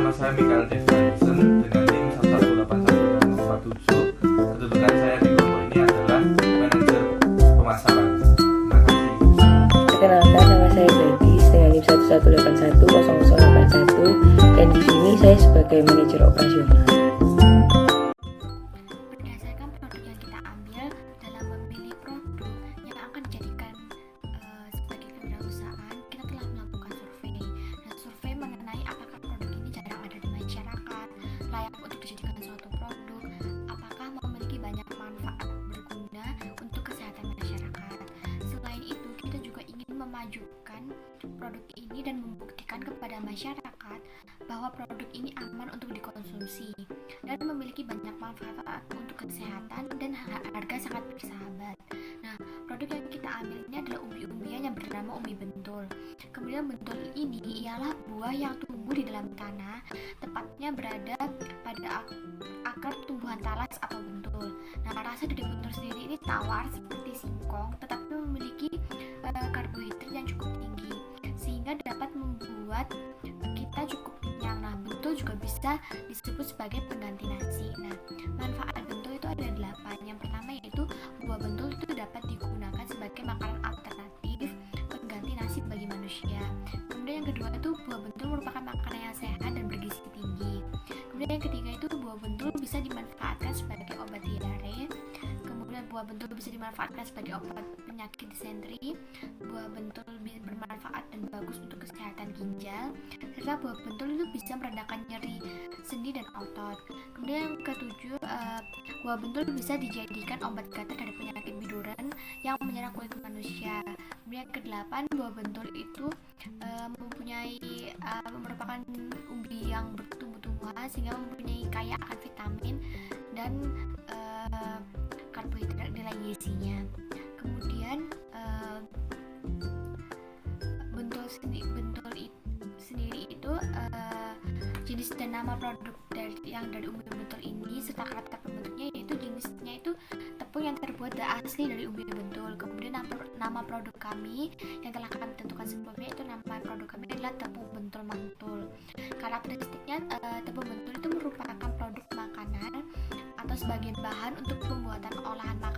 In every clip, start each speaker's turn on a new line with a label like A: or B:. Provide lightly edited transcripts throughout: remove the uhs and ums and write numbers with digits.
A: Nama saya Michael Davidson dengan NIM 1181047. Kedudukan saya di kelompok ini adalah manajer pemasaran. Terima kasih.
B: Perkenalkan, nama saya Gladys dengan NIM 118100081 dan di sini saya sebagai manajer operasional.
C: Berdasarkan produk yang kita ambil dalam memilih produk yang akan dijadikan sebagai kewirausahaan, kita telah melakukan survei. Dan survei mengenai apakah produk ini jarang ada di masyarakat, layak untuk dijadikan suatu produk, apakah memiliki banyak manfaat berguna untuk kesehatan masyarakat. Selain itu, kita juga ingin memajukan produk ini dan membuktikan kepada masyarakat bahwa produk ini aman untuk dikonsumsi dan memiliki banyak manfaat untuk kesehatan dan harga sangat bersahabat. Nah, produk yang kita ambil ini adalah umbi-umbian yang bernama umbi bentul. Kemudian bentul ini ialah buah yang tumbuh di dalam tanah, tepatnya berada pada akar tumbuhan talas atau bentul. Nah, rasa dari bentul sendiri ini tawar seperti singkong, tetapi memiliki karbohidrat yang cukup tinggi, sehingga dapat membuat kita cukup kenyang. Nah, bentul juga bisa disebut sebagai pengganti nasi. Nah, manfaat bentul itu ada 8. Yang pertama yaitu buah bentul itu dapat digunakan sebagai makanan alternatif pengganti nasi bagi manusia. Kemudian yang kedua itu buah bentul merupakan makanan yang sehat dan bergizi tinggi. Kemudian yang ketiga itu buah bentul bisa dimanfaatkan sebagai obat diare. Kemudian buah bentul bisa dimanfaatkan sebagai obat penyakit disentri. Buah bentul bermanfaat dan bagus untuk kesehatan ginjal. Serta buah bentul itu bisa meredakan nyeri sendi dan otot. Kemudian yang ketujuh, buah bentul bisa dijadikan obat gatal dari penyakit biduran yang menyerang kulit manusia. Kemudian yang kedelapan, buah bentul itu merupakan umbi yang bertumbuh-tumbuhan sehingga mempunyai kaya akan vitamin dan karbohidrat nilai gizinya. Kemudian bentul sendiri itu jenis dan nama produk dari umbi bentul ini serta karakter pembentuknya, yaitu jenisnya itu tepung yang terbuat asli dari umbi bentul. Kemudian nama produk kami yang telah kami tentukan sebelumnya, itu nama produk kami adalah tepung bentul mantul. Karakteristiknya, tepung bentul itu merupakan produk makanan atau sebagian bahan untuk pembuatan olahan makanan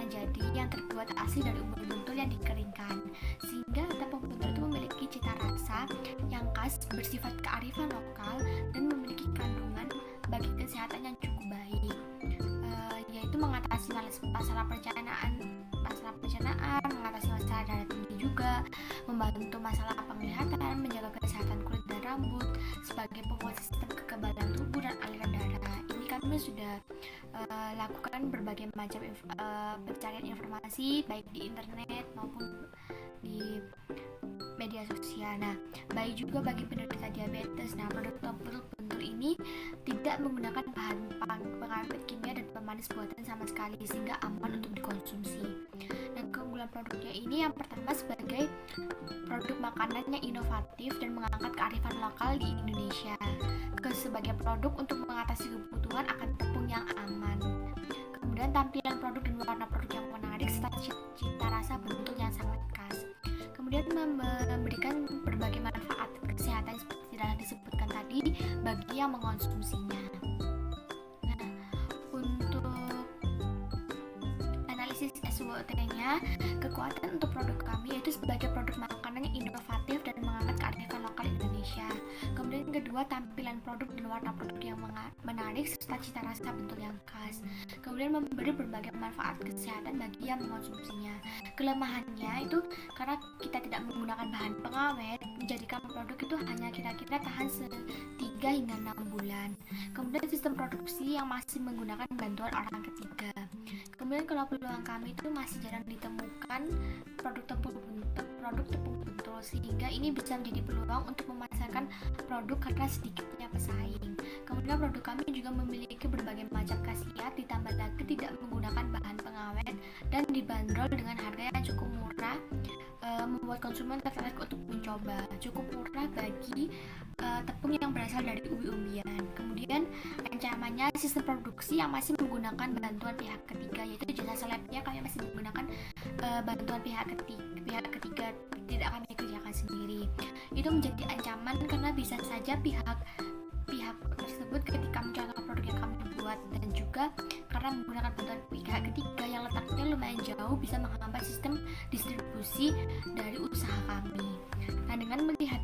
C: jadi yang terbuat asli dari umbi bentul yang dikeringkan, sehingga tepung bentul itu memiliki cita rasa yang khas, bersifat kearifan lokal dan memiliki kandungan bagi kesehatan yang cukup baik, yaitu mengatasi masalah pencernaan, mengatasi masalah darah tinggi juga, membantu masalah penglihatan, menjaga kesehatan kulit dan rambut, sebagai penguat sistem kekebalan tubuh dan aliran darah. Ini kami sudah lakukan berbagai macam pencarian informasi baik di internet maupun di media sosial. Nah, baik juga bagi penderita diabetes. Nah, produk tepung bentul ini tidak menggunakan bahan pengawet kimia dan pemanis buatan sama sekali, sehingga aman untuk dikonsumsi. Nah, keunggulan produknya ini yang pertama sebagai produk makanan yang inovatif dan mengangkat kearifan lokal di Indonesia. Sebagai produk untuk mengatasi kebutuhan akan tepung yang aman. Kemudian tampilan produk dan warna produk yang menarik serta cita rasa bentul yang sangat khas. Kemudian memberikan berbagai manfaat kesehatan seperti telah disebutkan tadi bagi yang mengonsumsinya. Nah, untuk analisis SWOT-nya, kekuatan untuk produk kami yaitu sebagai produk makanan yang inovatif dan mengangkat kearifan lokal Indonesia. Kemudian yang kedua, tampilan produk dan warna produk yang menarik serta cita rasa bentul yang khas. Kemudian memberi berbagai manfaat kesehatan bagi yang mengonsumsinya. Kelemahannya itu karena kita tidak menggunakan bahan pengawet, menjadikan produk itu hanya kira-kira tahan 3 hingga 6 bulan. Kemudian sistem produksi yang masih menggunakan bantuan orang ketiga. Kemudian kalau peluang kami itu masih jarang ditemukan produk tepung bentul, sehingga ini bisa menjadi peluang untuk memasarkan produk karena sedikitnya pesaing. Kemudian produk kami juga memiliki berbagai macam khasiat, ditambah lagi tidak menggunakan bahan pengawet dan dibanderol dengan harga yang cukup murah, membuat konsumen tertarik untuk mencoba. Cukup murah bagi tepung yang berasal dari umbi-umbian. Kemudian ancamannya, sistem produksi yang masih menggunakan bantuan pihak ketiga, yaitu jasa labnya kami masih menggunakan bantuan pihak ketiga, tidak kami kerjakan sendiri. Itu menjadi ancaman aman karena bisa saja pihak tersebut ketika mencontoh produk yang kami buat, dan juga karena menggunakan bantuan pihak ketiga yang letaknya lumayan jauh bisa menghambat sistem distribusi dari usaha kami. Nah, dengan melihat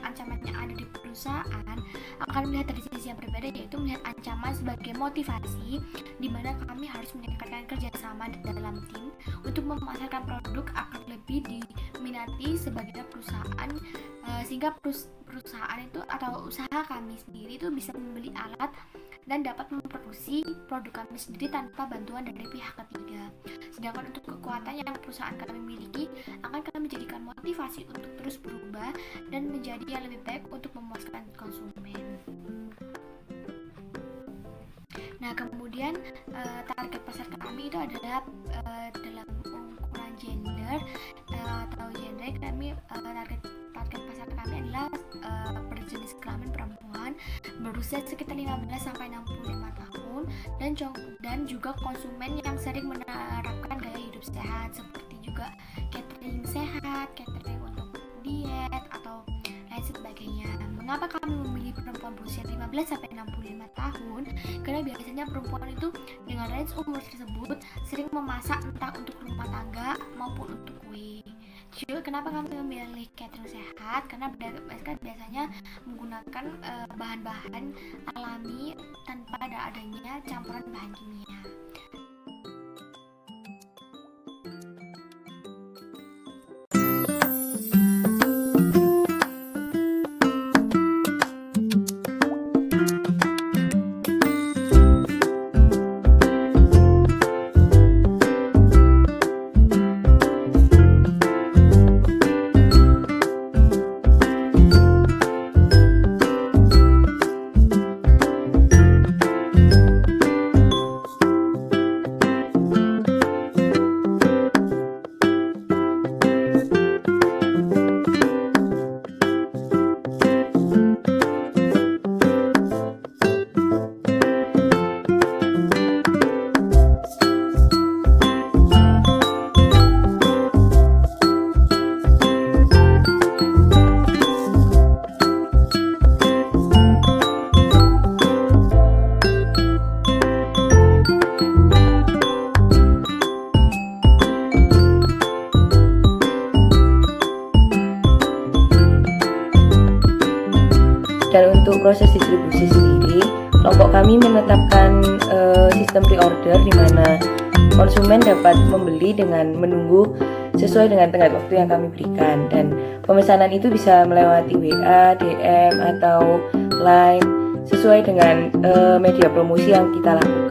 C: ancaman yang ada di perusahaan, akan melihat dari sisi yang berbeda, yaitu melihat ancaman sebagai motivasi di mana kami harus meningkatkan kerjasama di dalam tim untuk memasarkan produk agar lebih diminati sebagai perusahaan, sehingga perusahaan itu atau usaha kami sendiri itu bisa membeli alat dan dapat memproduksi produk kami sendiri tanpa bantuan dari pihak ketiga. Sedangkan untuk kekuatan yang perusahaan kami miliki akan kami jadikan motivasi untuk terus berubah dan menjadi yang lebih baik untuk memuaskan konsumen. Nah, kemudian target pasar kami itu adalah dalam ukuran gender atau genre. Kami target pasar kami adalah berjenis kelamin perempuan berusia sekitar 15 sampai 65 tahun dan juga konsumen yang sering menerapkan gaya hidup sehat, seperti juga catering sehat, catering untuk diet atau lain sebagainya. Mengapa kami memilih perempuan berusia 15 sampai 65 tahun? Karena biasanya perempuan itu dengan range umur tersebut sering memasak entah untuk rumah tangga maupun untuk kue. Juga kenapa kami memilih catering sehat? Karena mereka biasanya menggunakan bahan-bahan alami tanpa adanya campuran bahan kimia.
B: Dan untuk proses distribusi sendiri, kelompok kami menetapkan sistem pre-order di mana konsumen dapat membeli dengan menunggu sesuai dengan tenggat waktu yang kami berikan, dan pemesanan itu bisa melewati WA, DM atau Line sesuai dengan media promosi yang kita lakukan.